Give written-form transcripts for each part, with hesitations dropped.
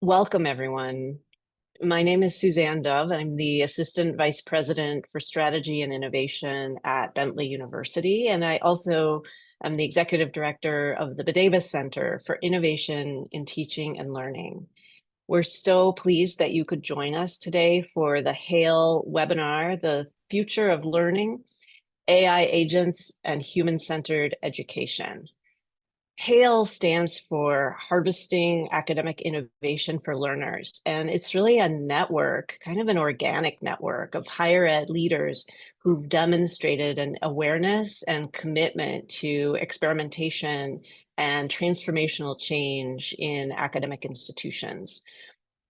Welcome, everyone. My name is Suzanne Dove. I'm the Assistant Vice President for Strategy and Innovation at Bentley University, and I also am the Executive Director of the Davis Center for Innovation in Teaching and Learning. We're so pleased that you could join us today for the HAIL webinar, The Future of Learning, AI Agents and Human-Centered Education. HAIL stands for Harvesting Academic Innovation for Learners, and it's really a network, kind of an organic network of higher ed leaders who've demonstrated an awareness and commitment to experimentation and transformational change in academic institutions.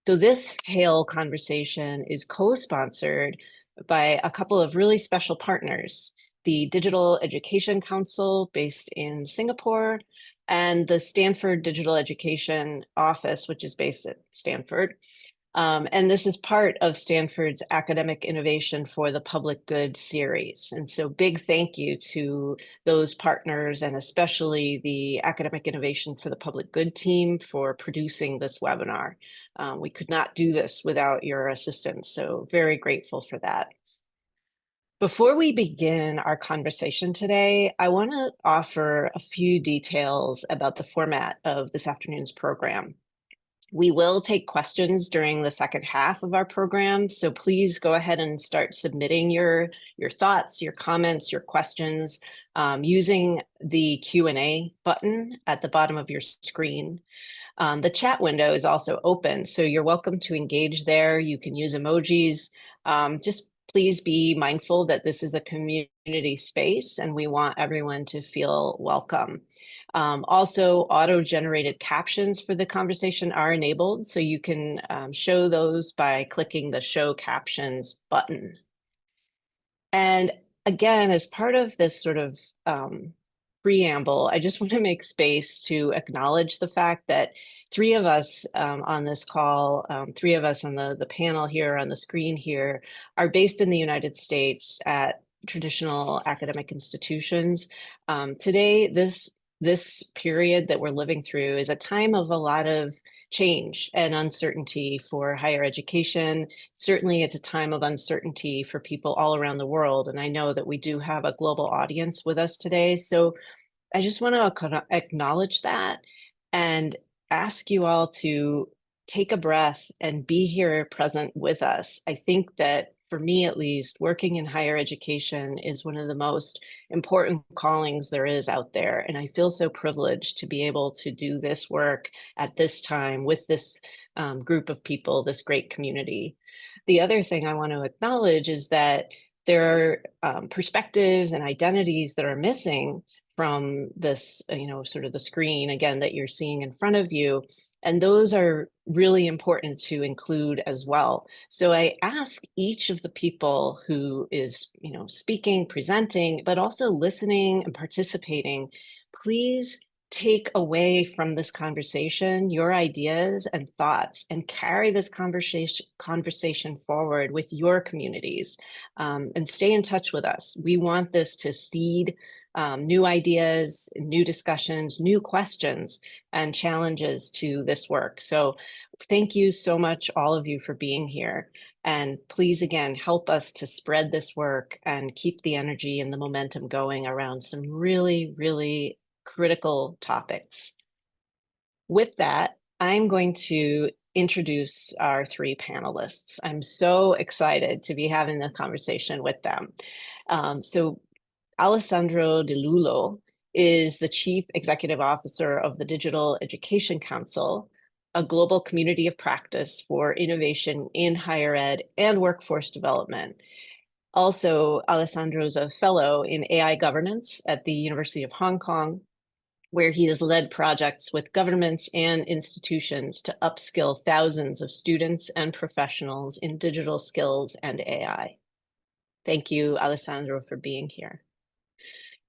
So this HAIL conversation is co-sponsored by a couple of really special partners, the Digital Education Council based in Singapore, and the Stanford Digital Education Office, which is based at Stanford. And this is part of Stanford's Academic Innovation for the Public Good series. And so big thank you to those partners, and especially the Academic Innovation for the Public Good team for producing this webinar. We could not do this without your assistance, so very grateful for that. Before we begin our conversation today, I want to offer a few details about the format of this afternoon's program. We will take questions during the second half of our program, so please go ahead and start submitting your thoughts, your comments, your questions using the Q&A button at the bottom of your screen. The chat window is also open, so you're welcome to engage there. You can use emojis. Just please be mindful that this is a community space and we want everyone to feel welcome. Also, auto-generated captions for the conversation are enabled, so you can show those by clicking the Show Captions button. And again, as part of this sort of preamble, I just want to make space to acknowledge the fact that three of us on this call, three of us on the panel here on the screen here, are based in the United States at traditional academic institutions. Today, this period that we're living through is a time of a lot of change and uncertainty for higher education. Certainly, it's a time of uncertainty for people all around the world. And I know that we do have a global audience with us today. So I just want to acknowledge that and ask you all to take a breath and be here present with us. I think that for me, at least, working in higher education is one of the most important callings there is out there. And I feel so privileged to be able to do this work at this time with this group of people, this great community. The other thing I want to acknowledge is that there are perspectives and identities that are missing from this, sort of the screen, again, that you're seeing in front of you. And those are really important to include as well. So I ask each of the people who is, speaking, presenting, but also listening and participating, please take away from this conversation your ideas and thoughts and carry this conversation forward with your communities, and stay in touch with us. We want this to seed new ideas, new discussions, new questions, and challenges to this work. So thank you so much, all of you, for being here. And please, again, help us to spread this work and keep the energy and the momentum going around some really, really critical topics. With that, I'm going to introduce our three panelists. I'm so excited to be having the conversation with them. So Alessandro Di Lullo is the Chief Executive Officer of the Digital Education Council, a global community of practice for innovation in higher ed and workforce development. Also, Alessandro is a fellow in AI governance at the University of Hong Kong, where he has led projects with governments and institutions to upskill thousands of students and professionals in digital skills and AI. Thank you, Alessandro, for being here.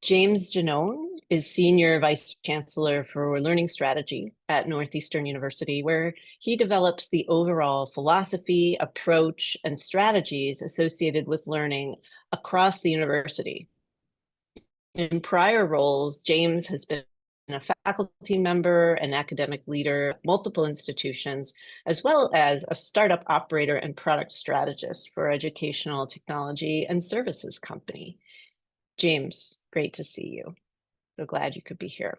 James Genone is Senior Vice Chancellor for Learning Strategy at Northeastern University, where he develops the overall philosophy, approach, and strategies associated with learning across the university. In prior roles, James has been a faculty member, an academic leader, multiple institutions, as well as a startup operator and product strategist for educational technology and services company. James, great to see you. So glad you could be here.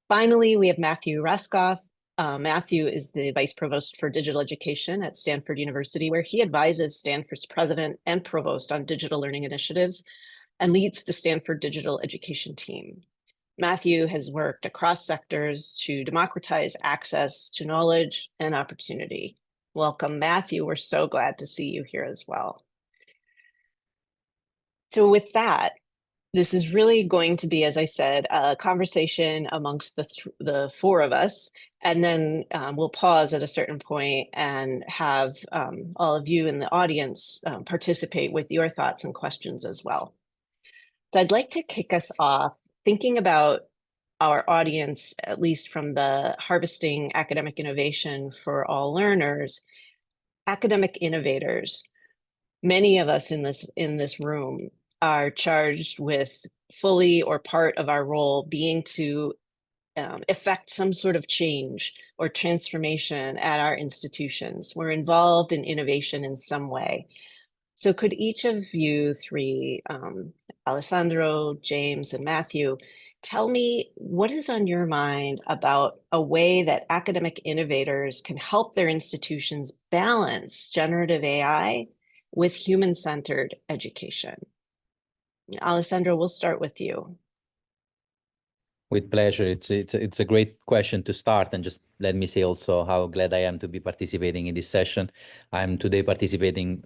Finally, we have Matthew Rascoff. Matthew is the Vice Provost for Digital Education at Stanford University, where he advises Stanford's president and provost on digital learning initiatives and leads the Stanford Digital Education team. Matthew has worked across sectors to democratize access to knowledge and opportunity. Welcome, Matthew. We're so glad to see you here as well. So with that, this is really going to be, as I said, a conversation amongst the four of us, and then we'll pause at a certain point and have all of you in the audience participate with your thoughts and questions as well. So I'd like to kick us off thinking about our audience, at least from the Harvesting Academic Innovation for All Learners, academic innovators. Many of us in this room are charged with fully or part of our role being to effect some sort of change or transformation at our institutions. We're involved in innovation in some way. So could each of you three, Alessandro, James, and Matthew, tell me what is on your mind about a way that academic innovators can help their institutions balance generative AI with human-centered education? Alessandro, we'll start with you. With pleasure. It's a great question to start, and just let me say also how glad I am to be participating in this session. I'm today participating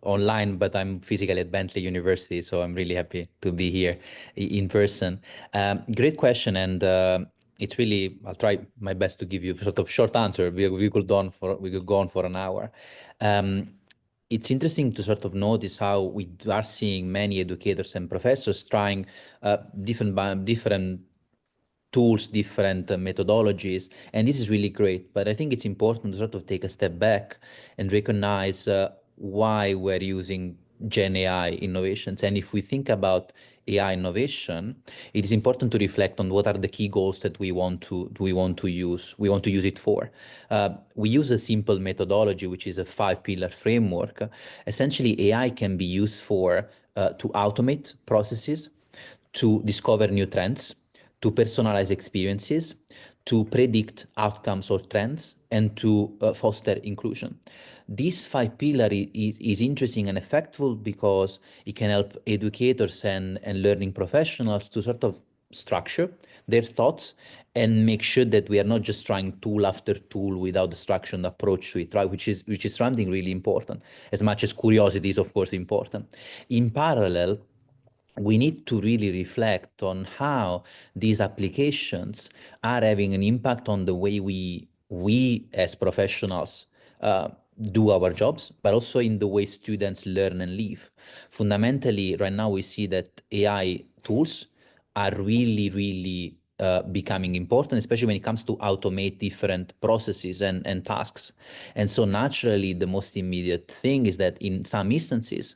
online, but I'm physically at Bentley University, so I'm really happy to be here in person. Great question, and it's really, I'll try my best to give you a sort of short answer. We could go on for an hour. It's interesting to sort of notice how we are seeing many educators and professors trying different tools, different methodologies, and this is really great. But I think it's important to sort of take a step back and recognize why we're using Gen AI innovations. And if we think about AI innovation, it is important to reflect on what are the key goals that we want to use it for. We use a simple methodology, which is a 5-pillar framework. Essentially, AI can be used for to automate processes, to discover new trends, to personalize experiences, to predict outcomes or trends, and to foster inclusion. This 5-pillar is interesting and effective because it can help educators and learning professionals to sort of structure their thoughts and make sure that we are not just trying tool after tool without a structured approach to it, right? Which is something really important, as much as curiosity is, of course, important. In parallel, we need to really reflect on how these applications are having an impact on the way we as professionals do our jobs, but also in the way students learn and live. Fundamentally, right now we see that AI tools are really becoming important, especially when it comes to automate different processes and tasks. And so naturally, the most immediate thing is that in some instances,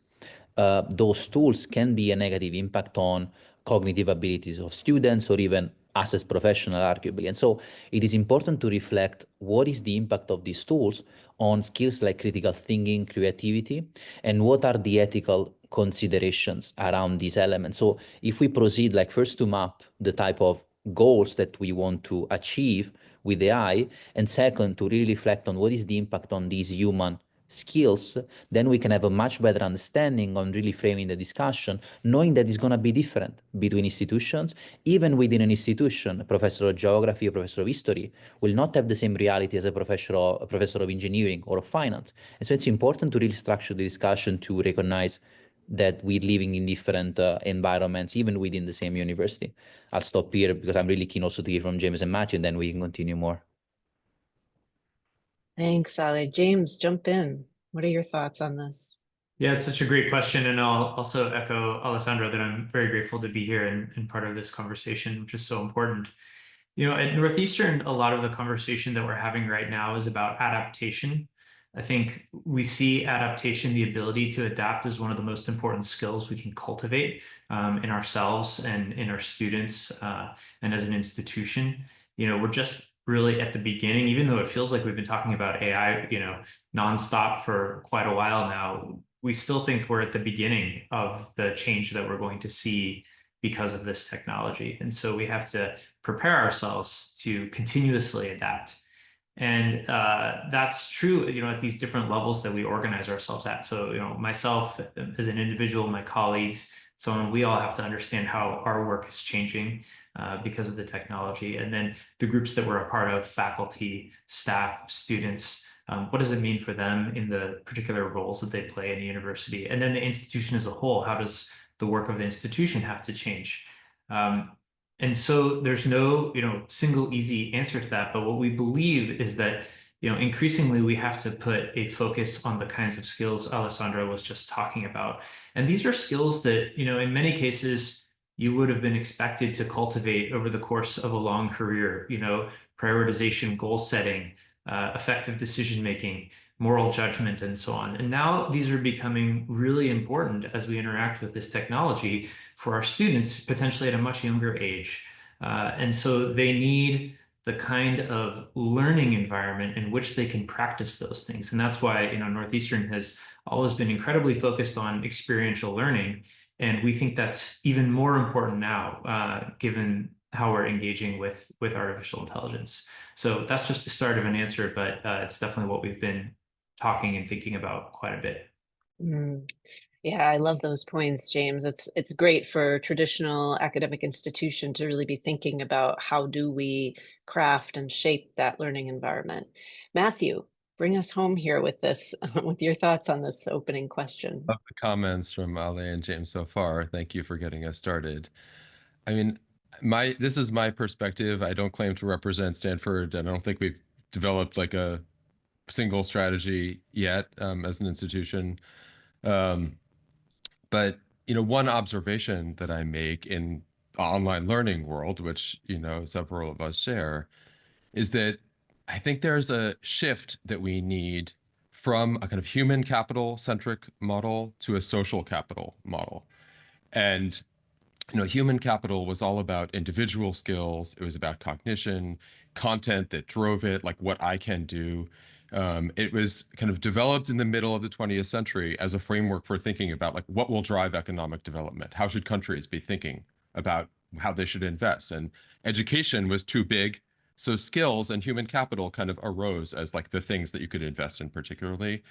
those tools can be a negative impact on cognitive abilities of students or even us as professionals, arguably. And so it is important to reflect what is the impact of these tools on skills like critical thinking, creativity, and what are the ethical considerations around these elements. So if we proceed, like first to map the type of goals that we want to achieve with AI, and second, to really reflect on what is the impact on these human skills, then we can have a much better understanding on really framing the discussion, knowing that it's going to be different between institutions. Even within an institution, a professor of geography, a professor of history will not have the same reality as a professor of engineering or of finance. And so it's important to really structure the discussion to recognize that we're living in different environments, even within the same university. I'll stop here because I'm really keen also to hear from James and Matthew, and then we can continue more. Thanks, Ali. James, jump in. What are your thoughts on this? Yeah, it's such a great question. And I'll also echo Alessandro that I'm very grateful to be here and part of this conversation, which is so important. You know, at Northeastern, a lot of the conversation that we're having right now is about adaptation. I think we see adaptation, the ability to adapt, as one of the most important skills we can cultivate in ourselves and in our students and as an institution. We're just really at the beginning, even though it feels like we've been talking about AI, nonstop for quite a while now. We still think we're at the beginning of the change that we're going to see because of this technology. And so we have to prepare ourselves to continuously adapt. And that's true, at these different levels that we organize ourselves at. So, myself as an individual, my colleagues, so on, we all have to understand how our work is changing because of the technology. And then the groups that we're a part of, faculty, staff, students, what does it mean for them in the particular roles that they play in the university? And then the institution as a whole, how does the work of the institution have to change? And so there's no, single easy answer to that. But what we believe is that, increasingly we have to put a focus on the kinds of skills Alessandro was just talking about. And these are skills that, in many cases, you would have been expected to cultivate over the course of a long career, prioritization, goal setting, effective decision-making, moral judgment, and so on. And now these are becoming really important as we interact with this technology for our students, potentially at a much younger age. And so they need the kind of learning environment in which they can practice those things. And that's why, Northeastern has always been incredibly focused on experiential learning. And we think that's even more important now, given how we're engaging with artificial intelligence. So that's just the start of an answer, but it's definitely what we've been talking and thinking about quite a bit. Yeah, I love those points, James. It's great for traditional academic institution to really be thinking about how do we craft and shape that learning environment. Matthew, bring us home here with this, with your thoughts on this opening question. Love the comments from Ale and James so far. Thank you for getting us started. I mean, this is my perspective. I don't claim to represent Stanford, and I don't think we've developed like a single strategy yet as an institution. But one observation that I make in the online learning world, which several of us share, is that I think there's a shift that we need from a kind of human capital centric model to a social capital model. And human capital was all about individual skills. It was about cognition, content that drove it, like what I can do. It was kind of developed in the middle of the 20th century as a framework for thinking about like what will drive economic development. How should countries be thinking about how they should invest? And education was too big. So skills and human capital kind of arose as like the things that you could invest in particularly.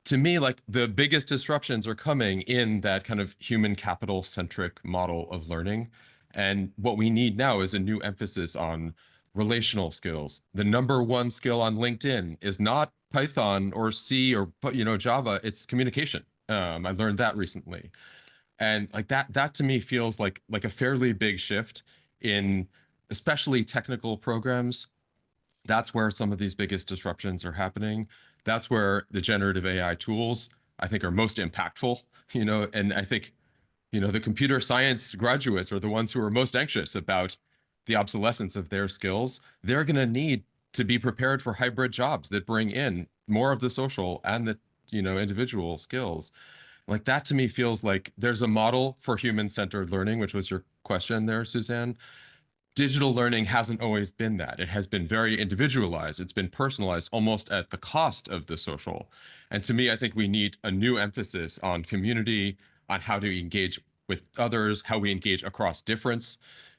To me, like the biggest disruptions are coming in that kind of human capital centric model of learning. And what we need now is a new emphasis on relational skills. The number one skill on LinkedIn is not Python or C or Java, it's communication. I learned that recently. And like that to me feels like a fairly big shift in especially technical programs. That's where some of these biggest disruptions are happening. That's where the generative AI tools, I think, are most impactful, and I think, the computer science graduates are the ones who are most anxious about the obsolescence of their skills. They're going to need to be prepared for hybrid jobs that bring in more of the social and the, individual skills. Like that to me feels like there's a model for human-centered learning, which was your question there, Suzanne. Digital learning hasn't always been that. It has been very individualized. It's been personalized almost at the cost of the social. And to me, I think we need a new emphasis on community, on how to engage with others, how we engage across difference,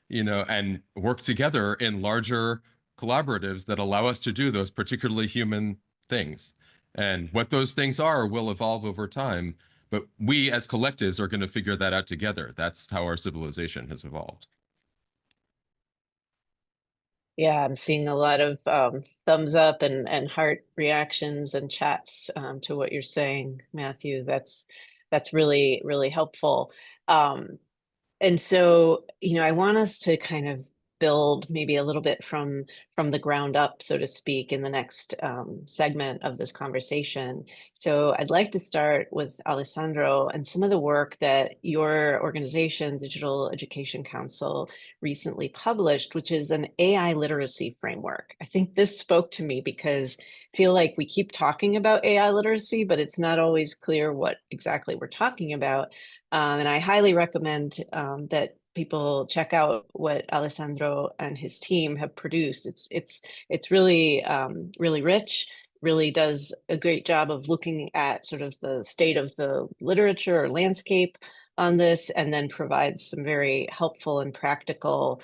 and work together in larger collaboratives that allow us to do those particularly human things. And what those things are will evolve over time, but we as collectives are going to figure that out together. That's how our civilization has evolved. Yeah, I'm seeing a lot of thumbs up and heart reactions and chats to what you're saying, Matthew. That's really helpful. And so, I want us to kind of build maybe a little bit from the ground up, so to speak, in the next segment of this conversation. So I'd like to start with Alessandro and some of the work that your organization, Digital Education Council, recently published, which is an AI literacy framework. I think this spoke to me because I feel like we keep talking about AI literacy, but it's not always clear what exactly we're talking about. And I highly recommend that people check out what Alessandro and his team have produced. It's really really rich, really does a great job of looking at sort of the state of the literature or landscape on this, and then provides some very helpful and practical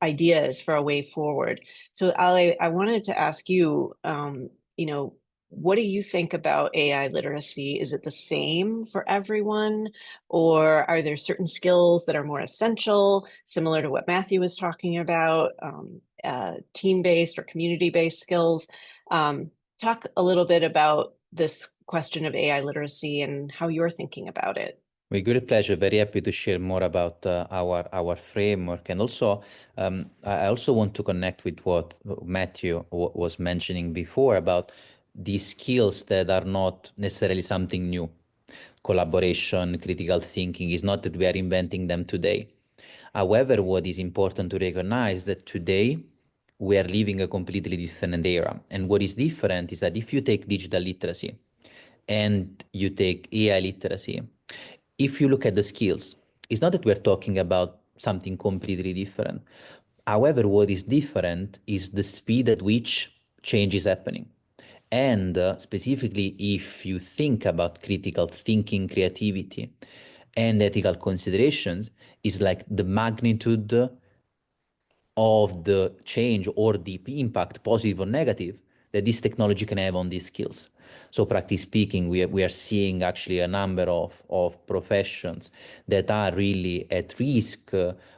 ideas for a way forward. So Ale, I wanted to ask you, you know, what do you think about AI literacy? Is it the same for everyone? Or are there certain skills that are more essential, similar to what Matthew was talking about, team-based or community-based skills? Talk a little bit about this question of AI literacy and how you're thinking about it. With great pleasure. Very happy to share more about our framework. And also, I also want to connect with what Matthew was mentioning before about these skills that are not necessarily something new. Collaboration, critical thinking is not that we are inventing them today. However, what is important to recognize that today we are living a completely different era. And what is different is that if you take digital literacy and you take AI literacy, if you look at the skills, it's not that we're talking about something completely different. However, what is different is the speed at which change is happening. And specifically, if you think about critical thinking, creativity, and ethical considerations, is like the magnitude of the change or the impact, positive or negative, that this technology can have on these skills. So practically speaking, we are seeing actually a number of professions that are really at risk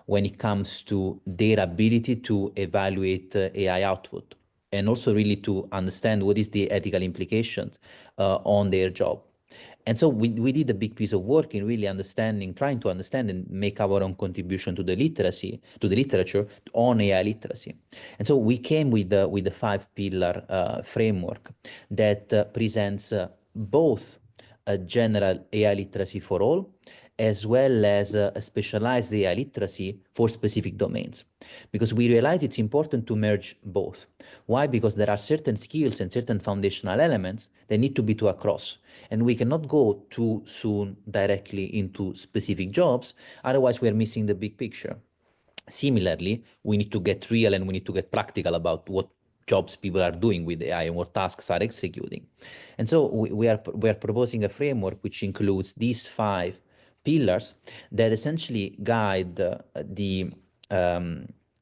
when it comes to their ability to evaluate AI output, and also really to understand what is the ethical implications on their job. And so we did a big piece of work in really understanding, trying to understand and make our own contribution to the literature on AI literacy. And so we came with the 5-pillar framework that presents both a general AI literacy for all, as well as a specialized AI literacy for specific domains. Because we realize it's important to merge both. Why? Because there are certain skills and certain foundational elements that need to be taught across. And we cannot go too soon directly into specific jobs, otherwise we're missing the big picture. Similarly, we need to get real and we need to get practical about what jobs people are doing with AI and what tasks are executing. And so we are proposing a framework which includes these 5 pillars that essentially guide the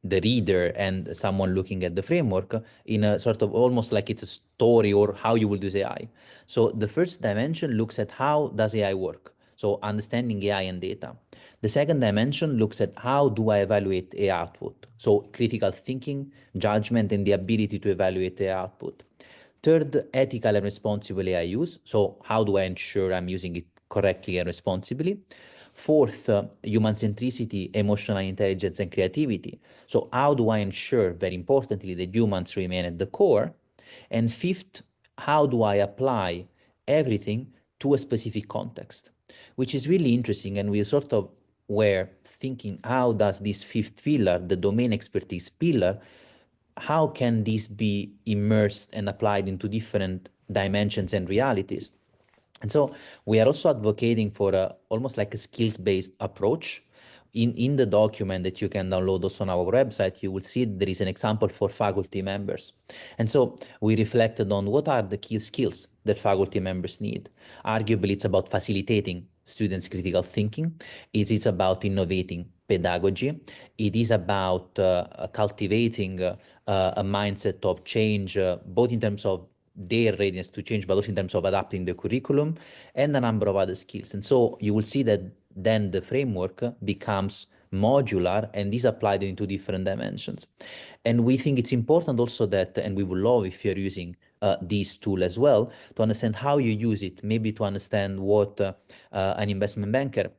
reader and someone looking at the framework in a sort of almost like it's a story or how you will use AI. So the first dimension looks at how does AI work? So understanding AI and data. The second dimension looks at how do I evaluate AI output? So critical thinking, judgment, and the ability to evaluate AI output. Third, ethical and responsible AI use. So how do I ensure I'm using it correctly and responsibly? Fourth, human centricity, emotional intelligence, and creativity. So how do I ensure, very importantly, that humans remain at the core? And fifth, how do I apply everything to a specific context? Which is really interesting, and we sort of were thinking, how does this 5th pillar, the domain expertise pillar, how can this be immersed and applied into different dimensions and realities? And so we are also advocating for almost like a skills-based approach. In the document that you can download also on our website, you will see there is an example for faculty members. And so we reflected on what are the key skills that faculty members need. Arguably, it's about facilitating students' critical thinking. It's about innovating pedagogy. It is about cultivating a mindset of change, both in terms of their readiness to change, but also in terms of adapting the curriculum and a number of other skills. And so you will see that then the framework becomes modular and is applied into different dimensions. And we think it's important also that, and we would love if you're using this tool as well, to understand how you use it, maybe to understand what an investment banker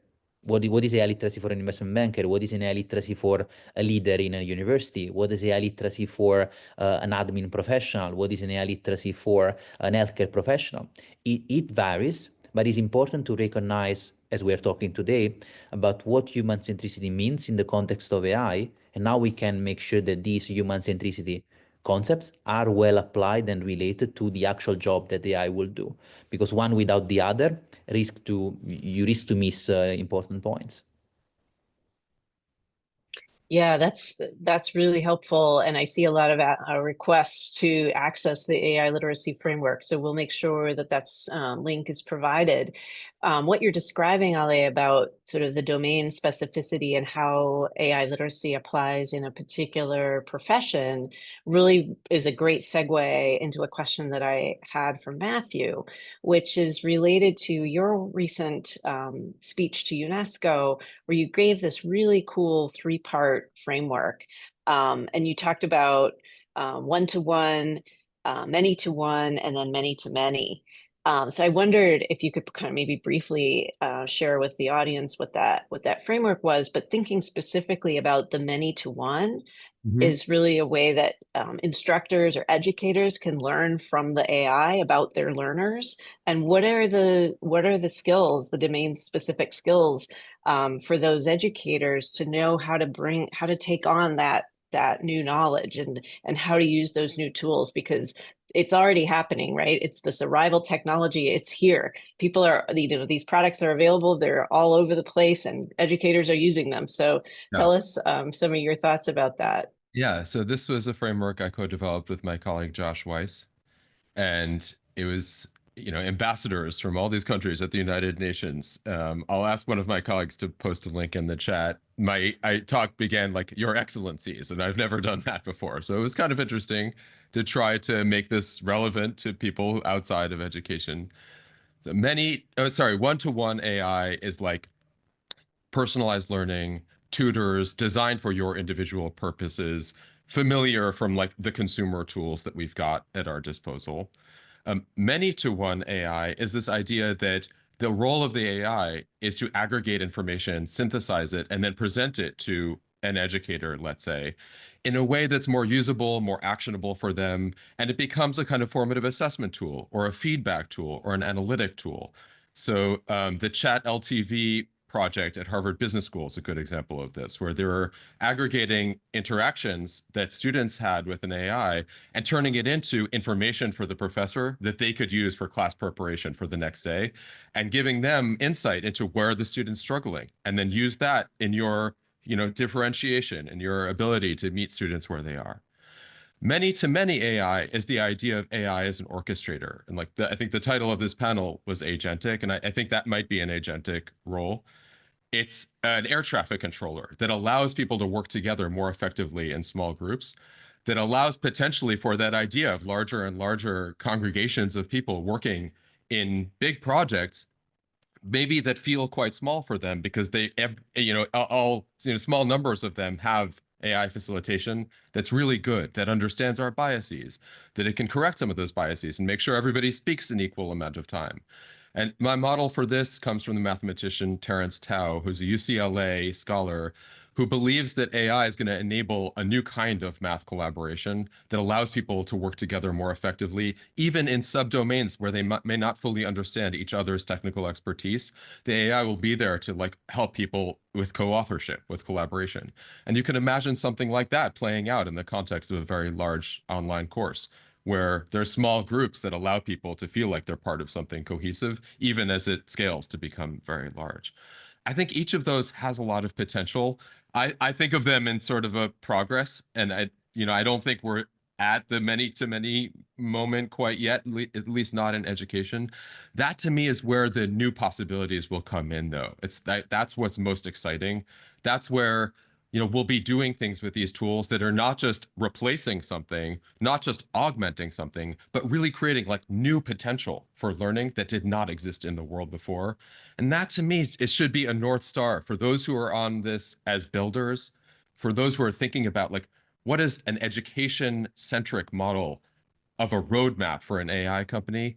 what is AI literacy for an investment banker? What is an AI literacy for a leader in a university? What is AI literacy for an admin professional? What is an AI literacy for an healthcare professional? It varies, but it's important to recognize, as we're talking today, about what human centricity means in the context of AI, and now we can make sure that these human centricity concepts are well applied and related to the actual job that AI will do, because one without the other you risk to miss important points. Yeah, that's really helpful. And I see a lot of requests to access the AI literacy framework. So we'll make sure that that's link is provided. What you're describing, Ale, about sort of the domain specificity and how AI literacy applies in a particular profession really is a great segue into a question that I had for Matthew, which is related to your recent speech to UNESCO, where you gave this really cool three-part framework. And you talked about one-to-one, many-to-one, and then many-to-many. So I wondered if you could kind of maybe briefly share with the audience what that framework was, but thinking specifically about the many-to-one is really a way that instructors or educators can learn from the AI about their learners. And what are the skills, the domain specific skills for those educators to know how to take on that new knowledge and how to use those new tools, because it's already happening, right? It's this arrival technology. It's here. People are, these products are available. They're all over the place and educators are using them. So tell us some of your thoughts about that. Yeah, so this was a framework I co-developed with my colleague Josh Weiss, and it was, ambassadors from all these countries at the United Nations. I'll ask one of my colleagues to post a link in the chat. My talk began like, "Your Excellencies," and I've never done that before. So it was kind of interesting to try to make this relevant to people outside of education. One-to-one AI is like personalized learning, tutors designed for your individual purposes, familiar from like the consumer tools that we've got at our disposal. Many-to-one AI is this idea that the role of the AI is to aggregate information, synthesize it, and then present it to an educator, let's say, in a way that's more usable, more actionable for them, and it becomes a kind of formative assessment tool or a feedback tool or an analytic tool. So the Chat LTV project at Harvard Business School is a good example of this, where they were aggregating interactions that students had with an AI and turning it into information for the professor that they could use for class preparation for the next day, and giving them insight into where the student's struggling, and then use that in your differentiation and your ability to meet students where they are. Many-to-many AI is the idea of AI as an orchestrator. And like I think the title of this panel was agentic, and I think that might be an agentic role. It's an air traffic controller that allows people to work together more effectively in small groups, that allows potentially for that idea of larger and larger congregations of people working in big projects, maybe that feel quite small for them because they have, small numbers of them have AI facilitation that's really good, that understands our biases, that it can correct some of those biases and make sure everybody speaks an equal amount of time. And my model for this comes from the mathematician Terence Tao, who's a UCLA scholar who believes that AI is going to enable a new kind of math collaboration that allows people to work together more effectively, even in subdomains where they may not fully understand each other's technical expertise. The AI will be there to help people with co-authorship, with collaboration. And you can imagine something like that playing out in the context of a very large online course, where there's small groups that allow people to feel like they're part of something cohesive, even as it scales to become very large. I think each of those has a lot of potential. I think of them in sort of a progress, and I don't think we're at the many-to-many moment quite yet, at least not in education. That to me is where the new possibilities will come in, though. That's what's most exciting. That's where we'll be doing things with these tools that are not just replacing something, not just augmenting something, but really creating new potential for learning that did not exist in the world before. And that to me, it should be a North Star for those who are on this as builders, for those who are thinking about what is an education-centric model of a roadmap for an AI company.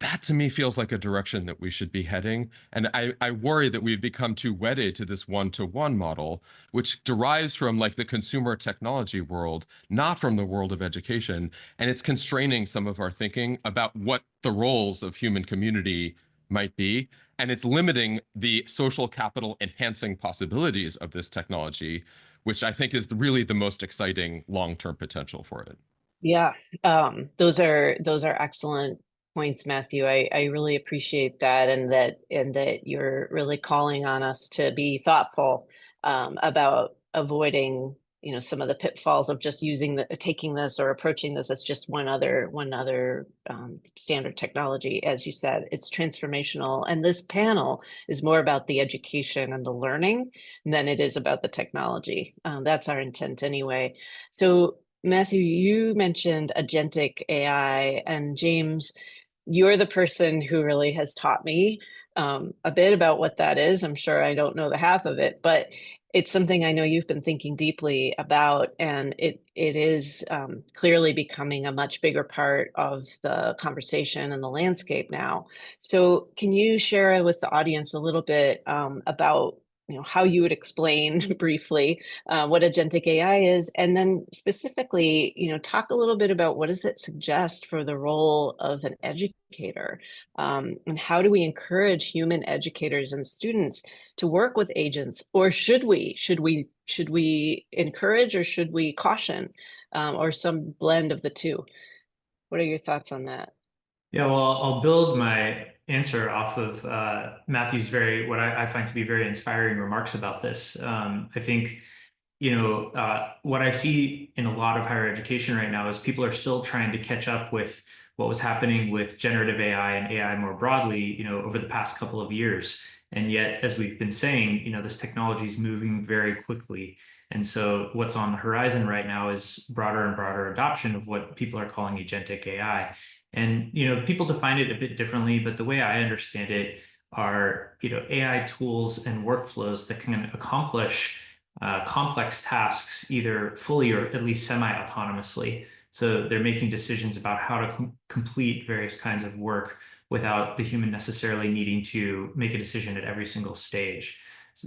that to me feels like a direction that we should be heading. And I worry that we've become too wedded to this one-to-one model, which derives from like the consumer technology world, not from the world of education. And it's constraining some of our thinking about what the roles of human community might be. And it's limiting the social capital enhancing possibilities of this technology, which I think is really the most exciting long-term potential for it. Yeah, those are excellent points, Matthew. I really appreciate that, and that you're really calling on us to be thoughtful about avoiding, some of the pitfalls of just taking this or approaching this as just one other standard technology. As you said, it's transformational, and this panel is more about the education and the learning than it is about the technology. That's our intent anyway. So, Matthew, you mentioned agentic AI, and James, you're the person who really has taught me a bit about what that is. I'm sure I don't know the half of it, but it's something I know you've been thinking deeply about, and it is clearly becoming a much bigger part of the conversation and the landscape now. So can you share with the audience a little bit about how you would explain briefly what agentic AI is, and then specifically, talk a little bit about what does it suggest for the role of an educator, and how do we encourage human educators and students to work with agents, or should we encourage, or should we caution, or some blend of the two? What are your thoughts on that? Yeah, well, I'll build my answer off of Matthew's what I find to be very inspiring remarks about this. I think, what I see in a lot of higher education right now is people are still trying to catch up with what was happening with generative AI and AI more broadly, over the past couple of years. And yet, as we've been saying, this technology is moving very quickly. And so what's on the horizon right now is broader and broader adoption of what people are calling agentic AI. And, people define it a bit differently, but the way I understand it are, AI tools and workflows that can accomplish complex tasks either fully or at least semi-autonomously. So they're making decisions about how to complete various kinds of work without the human necessarily needing to make a decision at every single stage.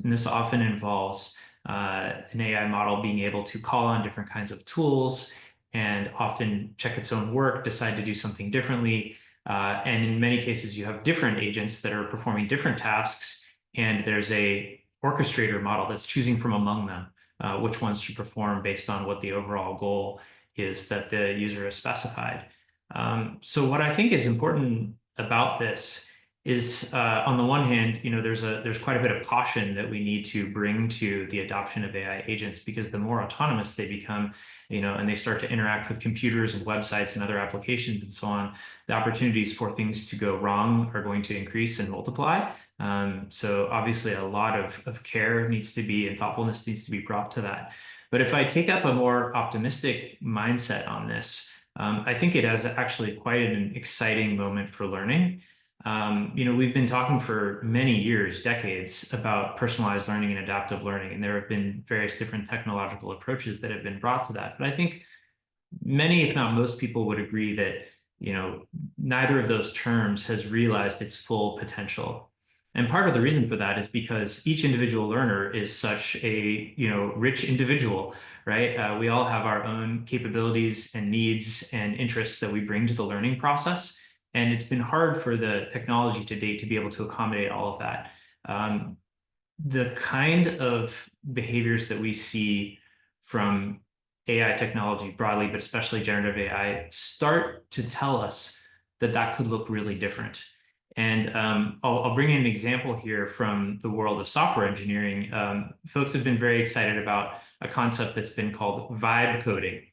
And this often involves an AI model being able to call on different kinds of tools and often check its own work, decide to do something differently. And in many cases, you have different agents that are performing different tasks, and there's a orchestrator model that's choosing from among them which ones to perform based on what the overall goal is that the user has specified. So what I think is important about this is, on the one hand, there's quite a bit of caution that we need to bring to the adoption of AI agents, because the more autonomous they become, and they start to interact with computers and websites and other applications and so on, the opportunities for things to go wrong are going to increase and multiply. So obviously a lot of care needs to be, and thoughtfulness needs to be brought to that. But if I take up a more optimistic mindset on this, I think it has actually quite an exciting moment for learning. We've been talking for many years, decades, about personalized learning and adaptive learning, and there have been various different technological approaches that have been brought to that. But I think many, if not most people, would agree that, neither of those terms has realized its full potential. And part of the reason for that is because each individual learner is such a, rich individual, right? We all have our own capabilities and needs and interests that we bring to the learning process. And it's been hard for the technology to date to be able to accommodate all of that. The kind of behaviors that we see from AI technology broadly, but especially generative AI, start to tell us that that could look really different. And I'll bring in an example here from the world of software engineering. Folks have been very excited about a concept that's been called vibe coding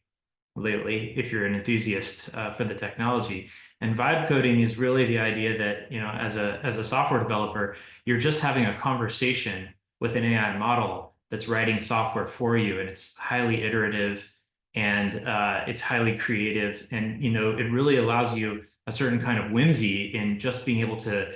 lately, if you're an enthusiast for the technology. And vibe coding is really the idea that, as a software developer, you're just having a conversation with an AI model that's writing software for you, and it's highly iterative and it's highly creative, and it really allows you a certain kind of whimsy in just being able to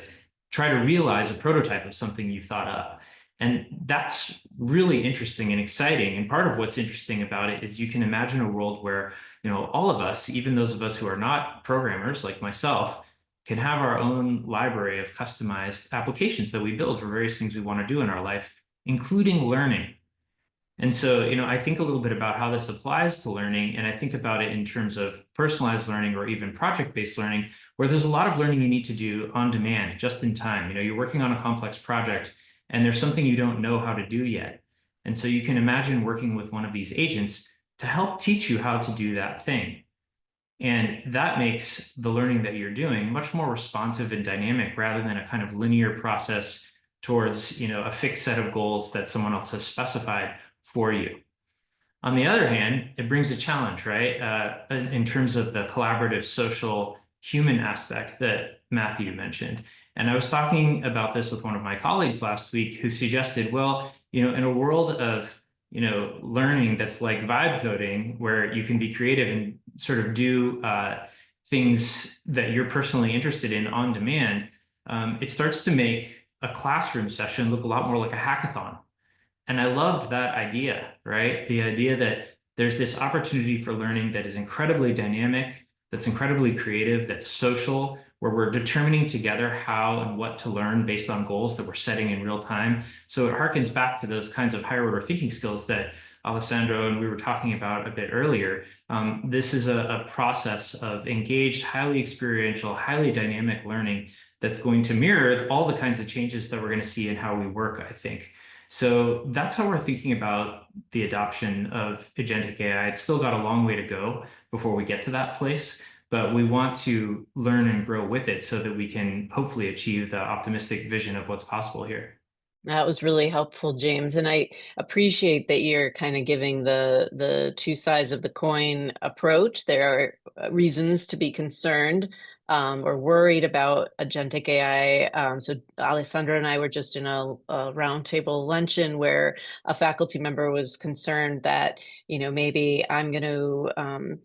try to realize a prototype of something you thought up. And that's really interesting and exciting. And part of what's interesting about it is you can imagine a world where, all of us, even those of us who are not programmers like myself, can have our own library of customized applications that we build for various things we want to do in our life, including learning. And so, I think a little bit about how this applies to learning, and I think about it in terms of personalized learning or even project-based learning, where there's a lot of learning you need to do on demand, just in time. You're working on a complex project and there's something you don't know how to do yet. And so you can imagine working with one of these agents to help teach you how to do that thing. And that makes the learning that you're doing much more responsive and dynamic rather than a kind of linear process towards, a fixed set of goals that someone else has specified for you. On the other hand, it brings a challenge, right? In terms of the collaborative, social, human aspect that Matthew mentioned. And I was talking about this with one of my colleagues last week who suggested, well, in a world of learning that's like vibe coding, where you can be creative and sort of do things that you're personally interested in on demand, it starts to make a classroom session look a lot more like a hackathon. And I loved that idea, right? The idea that there's this opportunity for learning that is incredibly dynamic, that's incredibly creative, that's social, where we're determining together how and what to learn based on goals that we're setting in real time. So it harkens back to those kinds of higher order thinking skills that Alessandro and we were talking about a bit earlier. This is a process of engaged, highly experiential, highly dynamic learning that's going to mirror all the kinds of changes that we're going to see in how we work, I think. So that's how we're thinking about the adoption of agentic AI. It's still got a long way to go before we get to that place, but we want to learn and grow with it so that we can hopefully achieve the optimistic vision of what's possible here. That was really helpful, James. And I appreciate that you're kind of giving the two sides of the coin approach. There are reasons to be concerned or worried about agentic AI. So Alessandro and I were just in a roundtable luncheon where a faculty member was concerned that, maybe I'm going to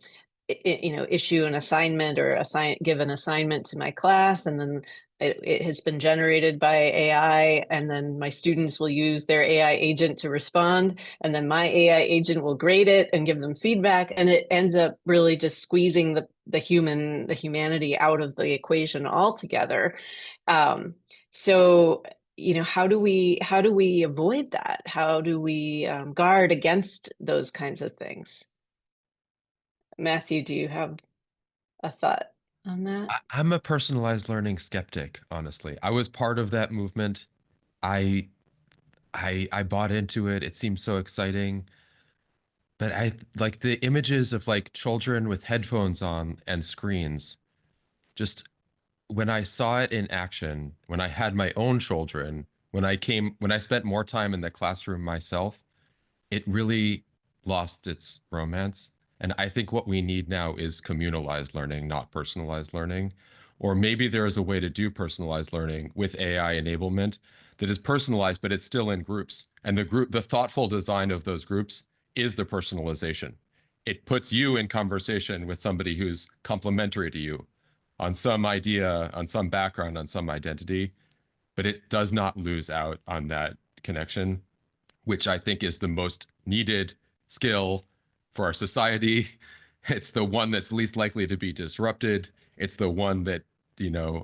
issue an assignment or give an assignment to my class, and then it has been generated by AI, and then my students will use their AI agent to respond, and then my AI agent will grade it and give them feedback, and it ends up really just squeezing the humanity out of the equation altogether. So how do we avoid that? How do we guard against those kinds of things? Matthew, do you have a thought on that? I'm a personalized learning skeptic, honestly. I was part of that movement. I bought into it. It seemed so exciting. But I like the images of like children with headphones on and screens. Just when I saw it in action, when I had my own children, when I spent more time in the classroom myself, it really lost its romance. And I think what we need now is communalized learning, not personalized learning. Or maybe there is a way to do personalized learning with AI enablement that is personalized, but it's still in groups. And the thoughtful design of those groups is the personalization. It puts you in conversation with somebody who's complementary to you on some idea, on some background, on some identity, but it does not lose out on that connection, which I think is the most needed skill for our society. It's the one that's least likely to be disrupted. It's the one that,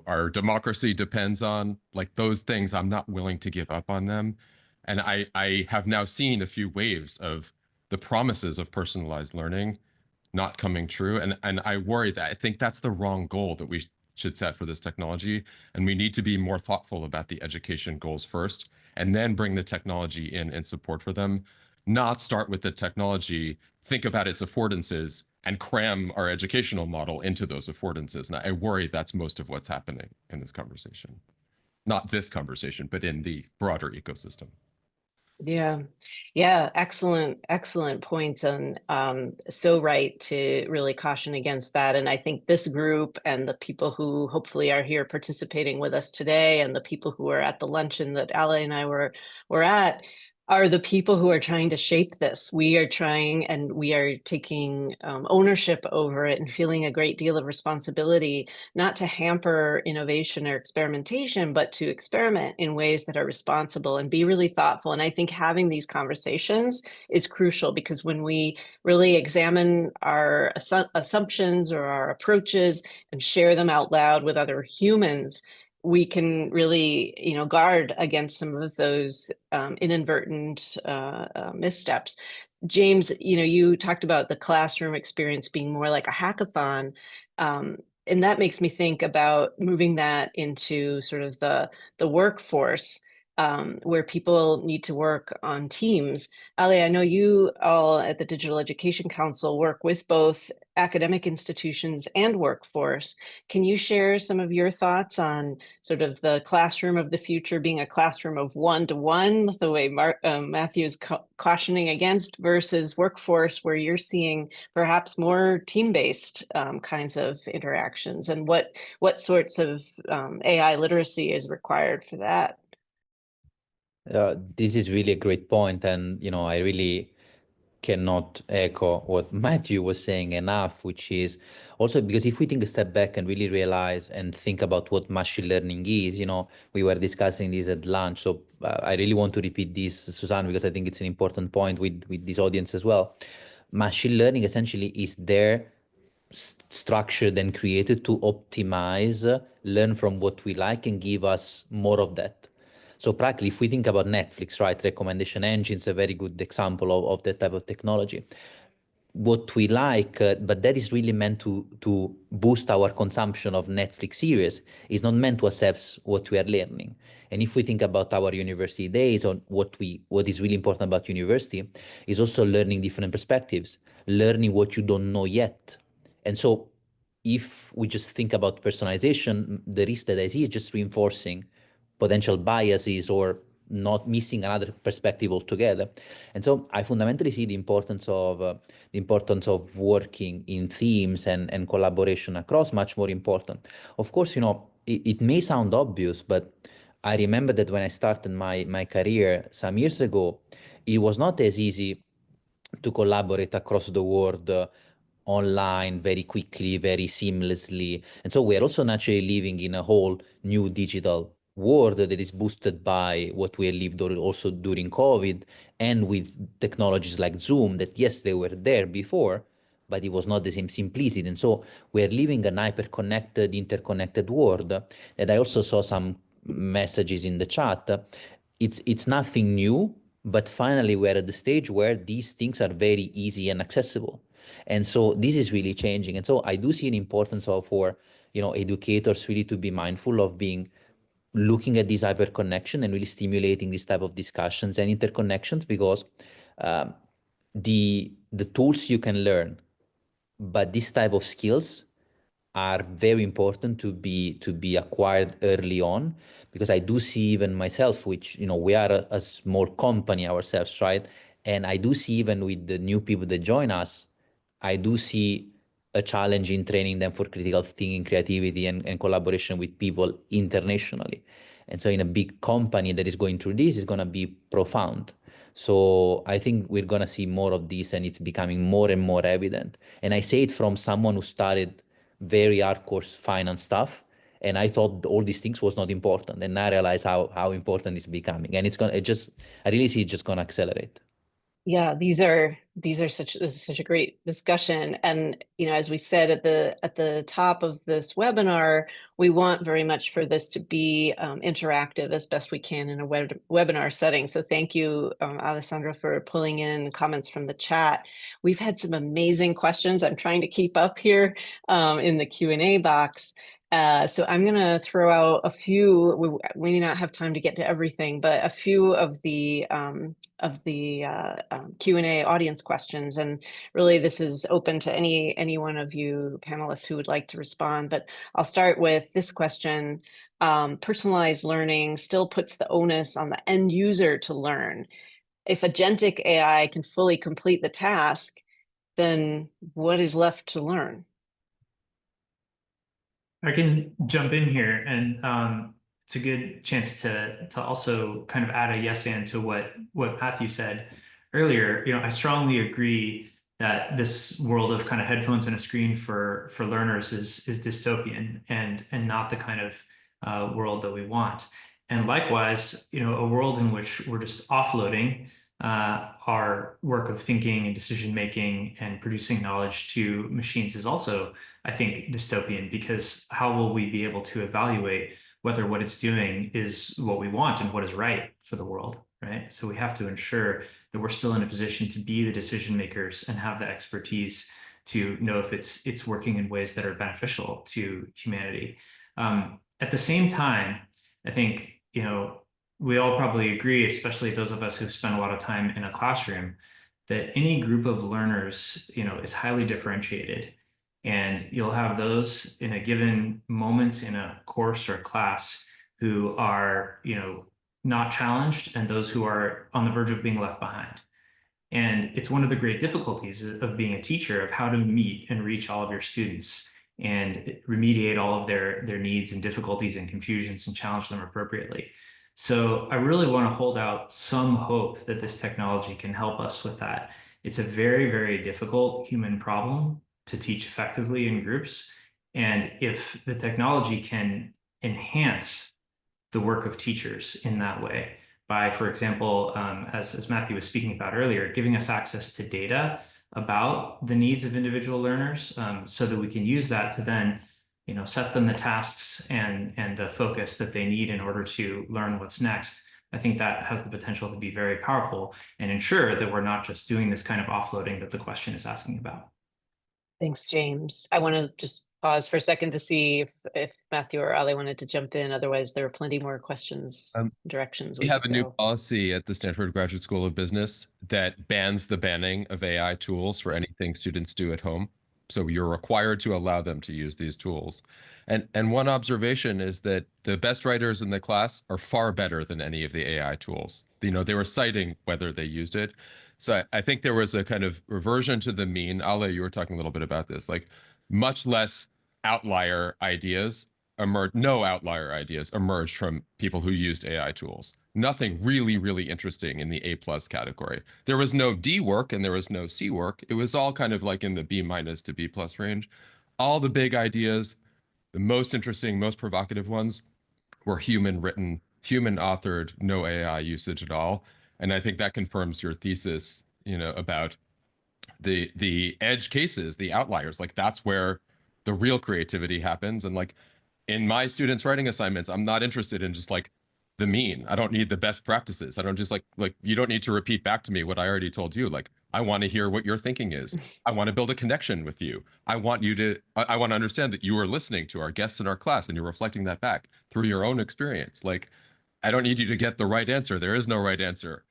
our democracy depends on. Like those things, I'm not willing to give up on them. And I have now seen a few waves of the promises of personalized learning not coming true. And I worry that I think that's the wrong goal that we should set for this technology. And we need to be more thoughtful about the education goals first, and then bring the technology in support for them, not start with the technology, think about its affordances, and cram our educational model into those affordances. And I worry that's most of what's happening in this conversation. Not this conversation, but in the broader ecosystem. Yeah. Excellent points, and so right to really caution against that. And I think this group and the people who hopefully are here participating with us today, and the people who are at the luncheon that Ali and I were at, are the people who are trying to shape this. We are trying, and we are taking ownership over it and feeling a great deal of responsibility, not to hamper innovation or experimentation, but to experiment in ways that are responsible and be really thoughtful. And I think having these conversations is crucial, because when we really examine our assumptions or our approaches and share them out loud with other humans, we can really, guard against some of those inadvertent missteps. James, you talked about the classroom experience being more like a hackathon. And that makes me think about moving that into sort of the workforce, where people need to work on teams. Ali, I know you all at the Digital Education Council work with both academic institutions and workforce. Can you share some of your thoughts on sort of the classroom of the future being a classroom of one-to-one, the way Matthew is cautioning against, versus workforce where you're seeing perhaps more team-based kinds of interactions, and what sorts of AI literacy is required for that? This is really a great point, and I really cannot echo what Matthew was saying enough, which is also because if we take a step back and really realize and think about what machine learning is, we were discussing this at lunch, so I really want to repeat this, Suzanne, because I think it's an important point with this audience as well. Machine learning essentially is there structured and created to optimize, learn from what we like, and give us more of that. So practically, if we think about Netflix, right, recommendation engines, a very good example of that type of technology. What we like, but that is really meant to boost our consumption of Netflix series, is not meant to assess what we are learning. And if we think about our university days, on what is really important about university is also learning different perspectives, learning what you don't know yet. And so if we just think about personalization, the risk that I see is just reinforcing potential biases or not missing another perspective altogether. And so I fundamentally see the importance of working in teams and collaboration across much more important. Of course, it may sound obvious, but I remember that when I started my career some years ago, it was not as easy to collaborate across the world online very quickly, very seamlessly. And so we're also naturally living in a whole new digital world that is boosted by what we lived also during COVID, and with technologies like Zoom that, yes, they were there before, but it was not the same simplicity. And so we're living an hyper-connected, interconnected world that I also saw some messages in the chat. It's nothing new, but finally we're at the stage where these things are very easy and accessible. And so this is really changing. And so I do see an importance for educators really to be mindful of looking at this hyperconnection and really stimulating this type of discussions and interconnections, because the tools you can learn, but this type of skills are very important to be acquired early on, because I do see even myself, which we are a small company ourselves, right? And I do see even with the new people that join us, I do see a challenge in training them for critical thinking, creativity, and collaboration with people internationally. And so in a big company that is going through this is going to be profound. So I think we're going to see more of this, and it's becoming more and more evident. And I say it from someone who started very hardcore finance stuff, and I thought all these things was not important, and I realize how important it's becoming, and I really see it's just going to accelerate. Yeah, this is such a great discussion. And as we said at the top of this webinar, we want very much for this to be interactive as best we can in a webinar setting. So thank you, Alessandro, for pulling in comments from the chat. We've had some amazing questions. I'm trying to keep up here in the Q&A box. So I'm going to throw out a few. We may not have time to get to everything, but a few of the Q&A audience questions. And really, this is open to any one of you panelists who would like to respond. But I'll start with this question. Personalized learning still puts the onus on the end user to learn. If agentic AI can fully complete the task, then what is left to learn? I can jump in here, and it's a good chance to also kind of add a yes and to what Matthew said earlier. I strongly agree that this world of kind of headphones and a screen for learners is dystopian and not the kind of world that we want. And likewise, a world in which we're just offloading our work of thinking and decision making and producing knowledge to machines is also, I think, dystopian, because how will we be able to evaluate whether what it's doing is what we want and what is right for the world, right? So we have to ensure that we're still in a position to be the decision makers and have the expertise to know if it's working in ways that are beneficial to humanity. At the same time, I think, we all probably agree, especially those of us who've spent a lot of time in a classroom, that any group of learners, is highly differentiated. And you'll have those in a given moment in a course or class who are, not challenged, and those who are on the verge of being left behind. And it's one of the great difficulties of being a teacher, of how to meet and reach all of your students and remediate all of their needs and difficulties and confusions and challenge them appropriately. So I really want to hold out some hope that this technology can help us with that. It's a very, very difficult human problem to teach effectively in groups. And if the technology can enhance the work of teachers in that way, by, for example, as Matthew was speaking about earlier, giving us access to data about the needs of individual learners, so that we can use that to then, set them the tasks and the focus that they need in order to learn what's next. I think that has the potential to be very powerful and ensure that we're not just doing this kind of offloading that the question is asking about. Thanks, James. I want to just pause for a second to see if Matthew or Ali wanted to jump in. Otherwise, there are plenty more questions, directions. We have a new policy at the Stanford Graduate School of Business that bans the banning of AI tools for anything students do at home. So you're required to allow them to use these tools. And one observation is that the best writers in the class are far better than any of the AI tools. They were citing whether they used it. So I think there was a kind of reversion to the mean. Ale, you were talking a little bit about this, like much less outlier ideas emerged, no outlier ideas emerged from people who used AI tools. Nothing really, really interesting in the A+ category. There was no D work and there was no C work. It was all kind of like in the B- to B+ range. All the big ideas, the most interesting, most provocative ones were human written, human authored, no AI usage at all. And I think that confirms your thesis, about the edge cases, the outliers. Like that's where the real creativity happens. And like in my students' writing assignments, I'm not interested in just like the mean. I don't need the best practices. I don't just like you don't need to repeat back to me what I already told you. Like I want to hear what your thinking is. I want to build a connection with you. I want to understand that you are listening to our guests in our class and you're reflecting that back through your own experience. Like I don't need you to get the right answer. There is no right answer.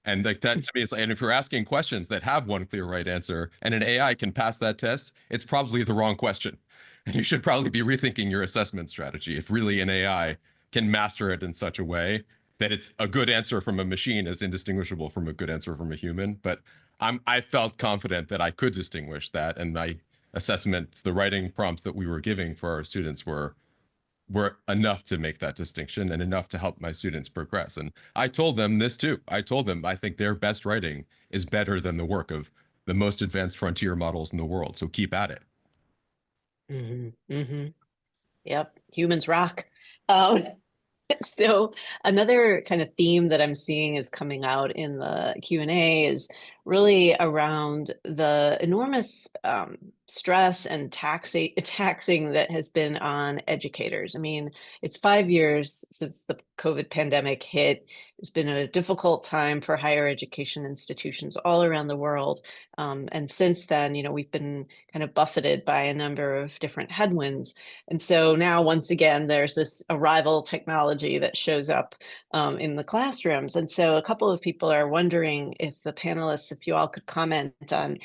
And like that to me is, and if you're asking questions that have one clear right answer and an AI can pass that test, it's probably the wrong question. And you should probably be rethinking your assessment strategy if really an AI can master it in such a way that it's a good answer from a machine is indistinguishable from a good answer from a human. But I felt confident that I could distinguish that, and my assessments, the writing prompts that we were giving for our students were enough to make that distinction and enough to help my students progress. And I told them this too. I told them I think their best writing is better than the work of the most advanced frontier models in the world. So keep at it. Yep, humans rock. So another kind of theme that I'm seeing is coming out in the Q&A is really around the enormous stress and taxing that has been on educators. I mean, it's 5 years since the COVID pandemic hit. It's been a difficult time for higher education institutions all around the world. And since then, we've been kind of buffeted by a number of different headwinds. And so now, once again, there's this arrival technology that shows up in the classrooms. And so a couple of people are wondering if the panelists, if you all could comment on,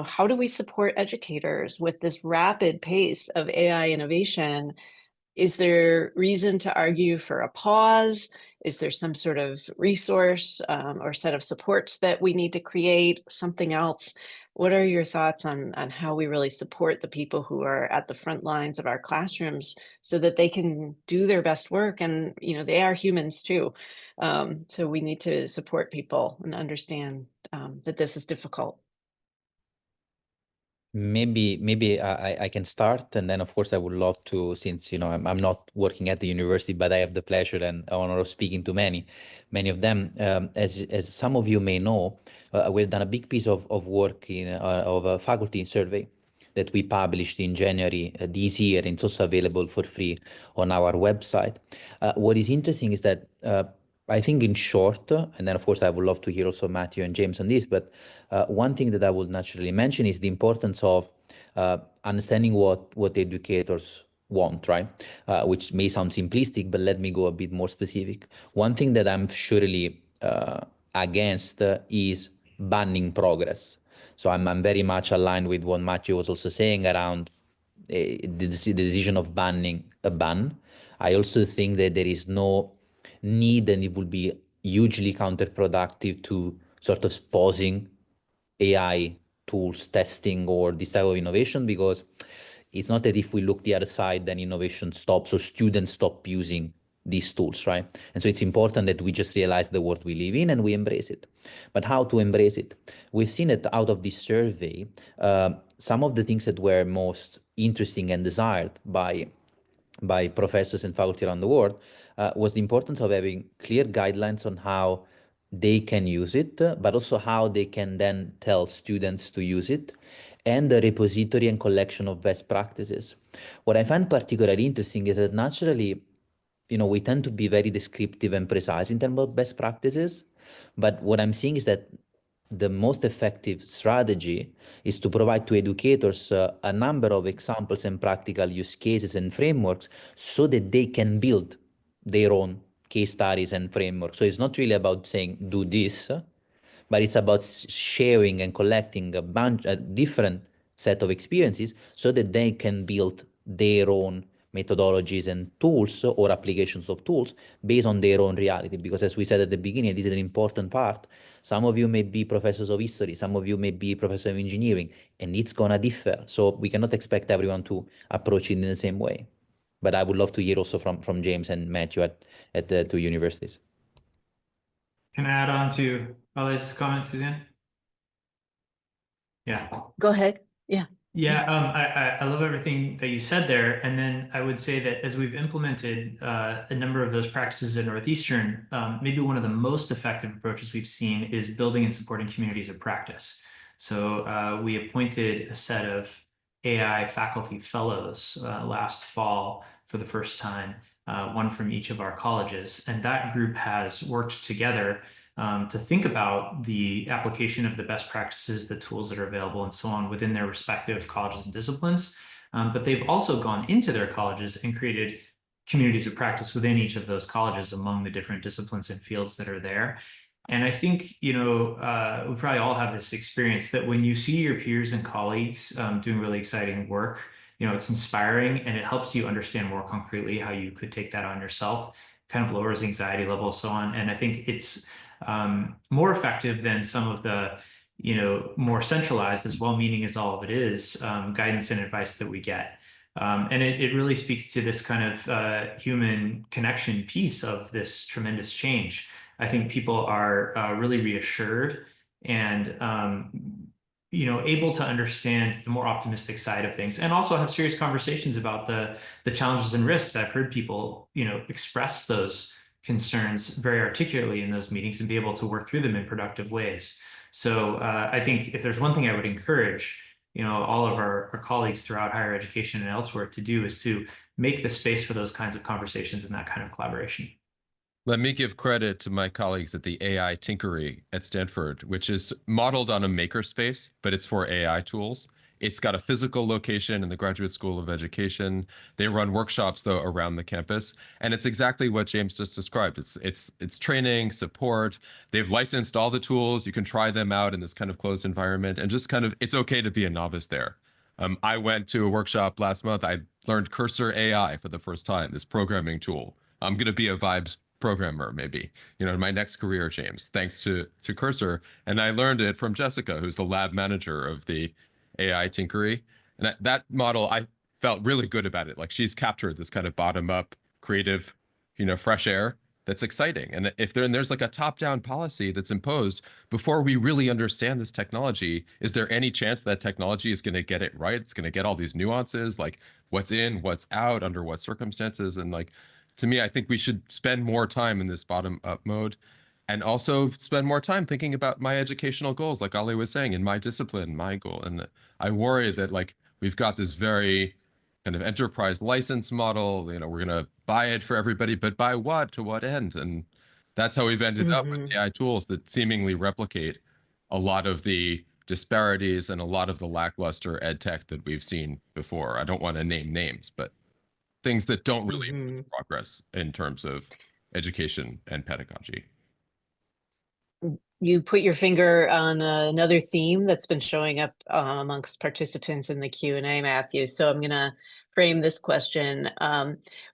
how do we support educators with this rapid pace of AI innovation? Is there reason to argue for a pause? Is there some sort of resource or set of supports that we need to create, something else? what are your thoughts on how we really support the people who are at the front lines of our classrooms so that they can do their best work? And, you know, they are humans too. So we need to support people and understand that this is difficult. Maybe I can start, and then of course I would love to, since I'm not working at the university, but I have the pleasure and honor of speaking to many of them. As some of you may know, we've done a big piece of work of a faculty survey that we published in January this year, and it's also available for free on our website. What is interesting is that I think in short, and then of course I would love to hear also Matthew and James on this, but one thing that I would naturally mention is the importance of understanding what educators want, right? Which may sound simplistic, but let me go a bit more specific. One thing that I'm surely against is banning progress. So I'm very much aligned with what Matthew was also saying around the decision of banning a ban. I also think that there is no need, and it would be hugely counterproductive to sort of pausing AI tools testing or this type of innovation, because it's not that if we look the other side, then innovation stops or students stop using these tools, right? And so it's important that we just realize the world we live in and we embrace it. But how to embrace it? We've seen it out of this survey, some of the things that were most interesting and desired by professors and faculty around the world was the importance of having clear guidelines on how they can use it, but also how they can then tell students to use it, and the repository and collection of best practices. What I find particularly interesting is that naturally, we tend to be very descriptive and precise in terms of best practices, but what I'm seeing is that the most effective strategy is to provide to educators a number of examples and practical use cases and frameworks so that they can build their own case studies and frameworks. So it's not really about saying, do this, but it's about sharing and collecting a different set of experiences so that they can build their own methodologies and tools or applications of tools based on their own reality. Because as we said at the beginning, this is an important part. Some of you may be professors of history, some of you may be professors of engineering, and it's gonna differ. So we cannot expect everyone to approach it in the same way. But I would love to hear also from James and Matthew at the two universities. Can I add on to Ali's comment, Suzanne? Yeah. Go ahead. Yeah. Yeah, I love everything that you said there. And then I would say that as we've implemented a number of those practices at Northeastern, maybe one of the most effective approaches we've seen is building and supporting communities of practice. So we appointed a set of AI faculty fellows last fall for the first time, one from each of our colleges. And that group has worked together to think about the application of the best practices, the tools that are available, and so on within their respective colleges and disciplines. But they've also gone into their colleges and created communities of practice within each of those colleges among the different disciplines and fields that are there. And I think, we probably all have this experience that when you see your peers and colleagues doing really exciting work, it's inspiring and it helps you understand more concretely how you could take that on yourself, kind of lowers anxiety levels, so on. And I think it's more effective than some of the, more centralized, as well-meaning as all of it is, guidance and advice that we get. And it really speaks to this kind of human connection piece of this tremendous change. I think people are really reassured and, able to understand the more optimistic side of things, and also have serious conversations about the challenges and risks. I've heard people, express those concerns very articulately in those meetings and be able to work through them in productive ways. So I think if there's one thing I would encourage, all of our colleagues throughout higher education and elsewhere to do is to make the space for those kinds of conversations and that kind of collaboration. Let me give credit to my colleagues at the AI Tinkery at Stanford, which is modeled on a makerspace, but it's for AI tools. It's got a physical location in the Graduate School of Education. They run workshops, though, around the campus. And it's exactly what James just described. It's training, support. They've licensed all the tools. You can try them out in this kind of closed environment. And just kind of, it's okay to be a novice there. I went to a workshop last month. I learned Cursor AI for the first time, this programming tool. I'm going to be a Vibes programmer, maybe, you know, my next career, James, thanks to Cursor. And I learned it from Jessica, who's the lab manager of the AI Tinkery. And that model, I felt really good about it. Like, she's captured this kind of bottom up creative, you know, fresh air that's exciting. And if there's like a top-down policy that's imposed before we really understand this technology, is there any chance that technology is going to get it right? It's going to get all these nuances, like what's in, what's out, under what circumstances. And like, to me, I think we should spend more time in this bottom-up mode, and also spend more time thinking about my educational goals, like Ali was saying, in my discipline, my goal. And I worry that like we've got this very kind of enterprise license model, you know, we're going to buy it for everybody, but by what, to what end? And that's how we've ended up with AI tools that seemingly replicate a lot of the disparities and a lot of the lackluster ed tech that we've seen before. I don't want to name names, but things that don't really move progress in terms of education and pedagogy. You put your finger on another theme that's been showing up amongst participants in the Q&A, Matthew. So I'm going to frame this question.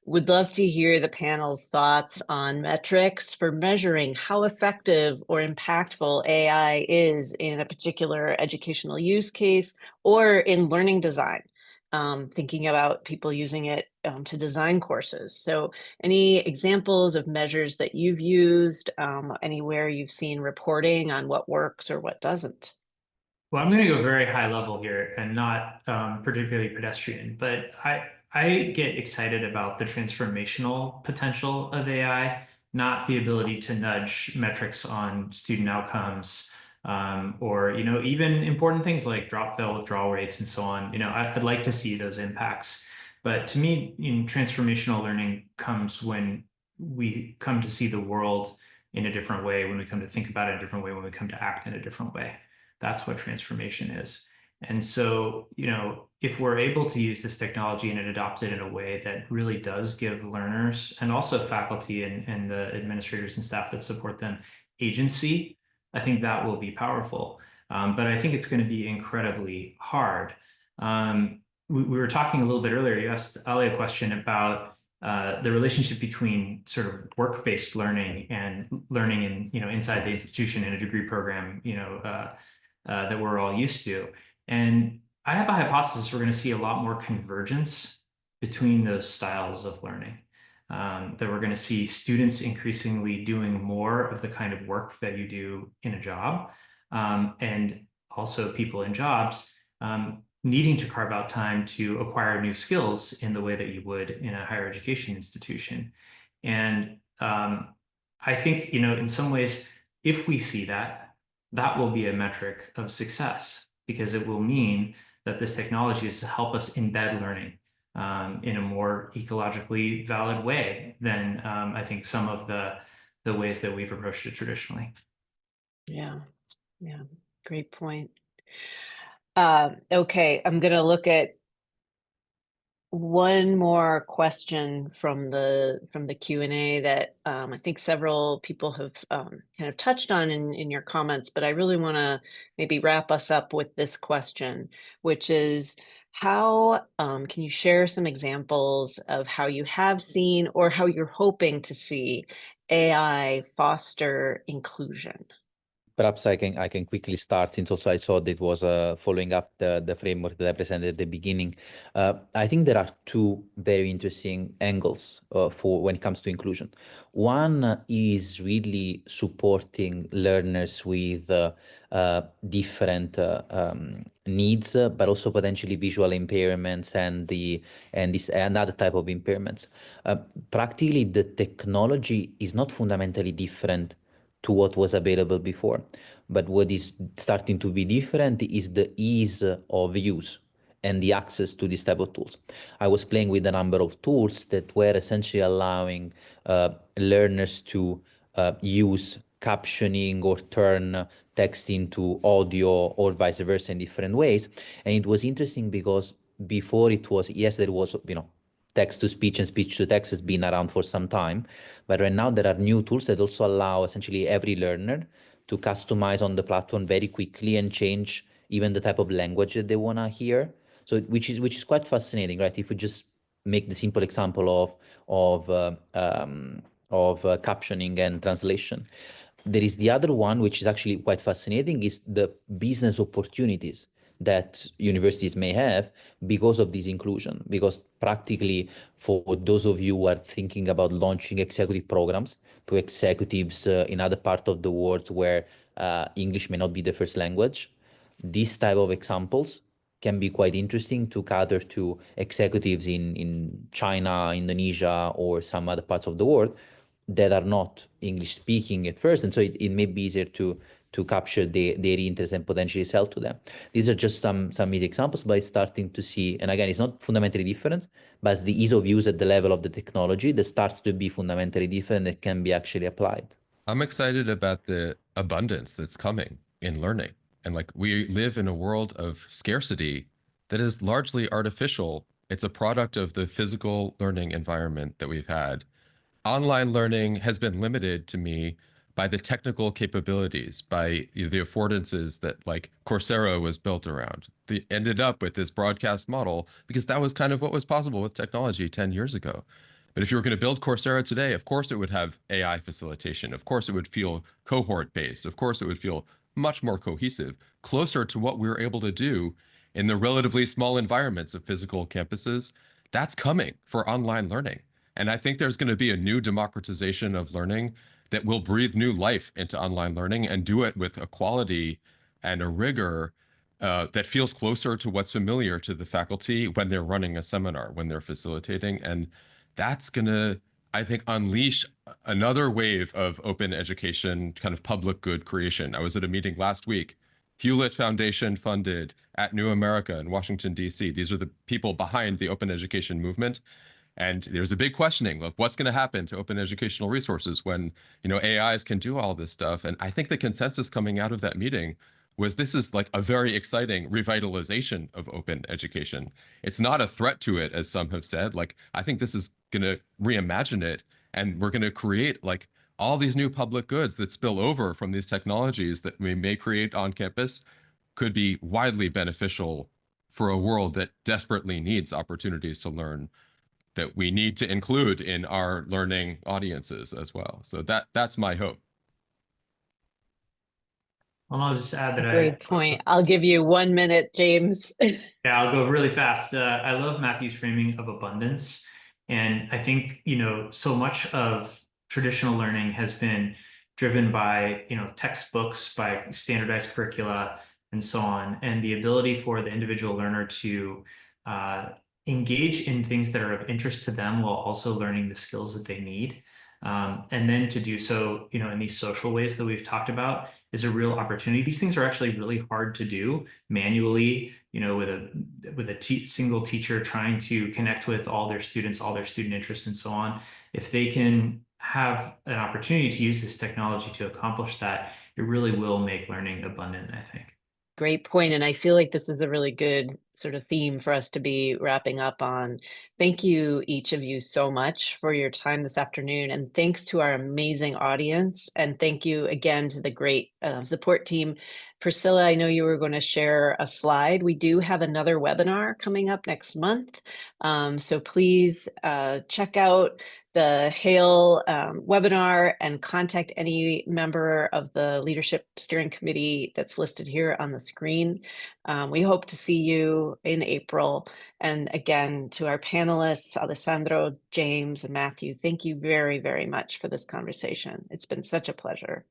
Would love to hear the panel's thoughts on metrics for measuring how effective or impactful AI is in a particular educational use case or in learning design. Thinking about people using it to design courses. So any examples of measures that you've used, anywhere you've seen reporting on what works or what doesn't? Well, I'm going to go very high level here and not particularly pedestrian, but I get excited about the transformational potential of AI, not the ability to nudge metrics on student outcomes, or, you know, even important things like drop fail withdrawal rates and so on. You know, I'd like to see those impacts. But to me, you know, transformational learning comes when we come to see the world in a different way, when we come to think about it in a different way, when we come to act in a different way. That's what transformation is. And so, you know, if we're able to use this technology and adopt it in a way that really does give learners and also faculty and the administrators and staff that support them agency, I think that will be powerful. But I think it's going to be incredibly hard. We were talking a little bit earlier, you asked Ali a question about the relationship between sort of work-based learning and learning in, you know, inside the institution in a degree program, you know, that we're all used to. And I have a hypothesis we're going to see a lot more convergence between those styles of learning. That we're going to see students increasingly doing more of the kind of work that you do in a job, and also people in jobs needing to carve out time to acquire new skills in the way that you would in a higher education institution. And I think, you know, in some ways, if we see that, that will be a metric of success, because it will mean that this technology is to help us embed learning in a more ecologically valid way than I think some of the ways that we've approached it traditionally. Yeah, great point. Okay, I'm going to look at one more question from the Q&A that I think several people have kind of touched on in your comments, but I really want to maybe wrap us up with this question, which is how can you share some examples of how you have seen or how you're hoping to see AI foster inclusion? Perhaps I can quickly start, since also I saw that it was following up the framework that I presented at the beginning. I think there are two very interesting angles for when it comes to inclusion. One is really supporting learners with different needs, but also potentially visual impairments and other type of impairments. Practically, the technology is not fundamentally different to what was available before. But what is starting to be different is the ease of use and the access to this type of tools. I was playing with a number of tools that were essentially allowing learners to use captioning or turn text into audio or vice versa in different ways. And it was interesting because before it was, yes, there was, you know, text to speech and speech to text has been around for some time, but right now there are new tools that also allow essentially every learner to customize on the platform very quickly and change even the type of language that they want to hear. So which is quite fascinating, right? If we just make the simple example of captioning and translation. There is the other one, which is actually quite fascinating, is the business opportunities that universities may have because of this inclusion. Because practically, for those of you who are thinking about launching executive programs to executives in other parts of the world where English may not be the first language, these type of examples can be quite interesting to cater to executives in China, Indonesia, or some other parts of the world that are not English speaking at first. And so it may be easier to capture their interest and potentially sell to them. These are just some easy examples, but it's starting to see, and again, it's not fundamentally different, but it's the ease of use at the level of the technology that starts to be fundamentally different that can be actually applied. I'm excited about the abundance that's coming in learning. And like, we live in a world of scarcity that is largely artificial. It's a product of the physical learning environment that we've had. Online learning has been limited to me by the technical capabilities, by the affordances that like Coursera was built around. They ended up with this broadcast model because that was kind of what was possible with technology 10 years ago. But if you were going to build Coursera today, of course it would have AI facilitation. Of course it would feel cohort-based. Of course it would feel much more cohesive, closer to what we were able to do in the relatively small environments of physical campuses. That's coming for online learning. And I think there's going to be a new democratization of learning that will breathe new life into online learning and do it with a quality and a rigor that feels closer to what's familiar to the faculty when they're running a seminar, when they're facilitating. And that's going to, I think, unleash another wave of open education, kind of public good creation. I was at a meeting last week, Hewlett Foundation funded at New America in Washington, D.C. These are the people behind the open education movement. And there's a big questioning of what's going to happen to open educational resources when, AIs can do all this stuff. And I think the consensus coming out of that meeting was this is like a very exciting revitalization of open education. It's not a threat to it, as some have said. Like, I think this is going to reimagine it, and we're going to create like all these new public goods that spill over from these technologies that we may create on campus could be widely beneficial for a world that desperately needs opportunities to learn, that we need to include in our learning audiences as well. So that's my hope. Well, I'll just add that Great point. I'll give you 1 minute, James. Yeah, I'll go really fast. I love Matthew's framing of abundance. And I think, so much of traditional learning has been driven by, textbooks, by standardized curricula, and so on. And the ability for the individual learner to engage in things that are of interest to them while also learning the skills that they need. And then to do so, in these social ways that we've talked about is a real opportunity. These things are actually really hard to do manually, with a single teacher trying to connect with all their students, all their student interests, and so on. If they can have an opportunity to use this technology to accomplish that, it really will make learning abundant, I think. Great point. And I feel like this is a really good sort of theme for us to be wrapping up on. Thank you, each of you, so much for your time this afternoon. And thanks to our amazing audience. And thank you again to the great support team. Priscilla, I know you were going to share a slide. We do have another webinar coming up next month. So please check out the HAIL webinar and contact any member of the Leadership Steering Committee that's listed here on the screen. We hope to see you in April. And again, to our panelists, Alessandro, James, and Matthew, thank you very, very much for this conversation. It's been such a pleasure.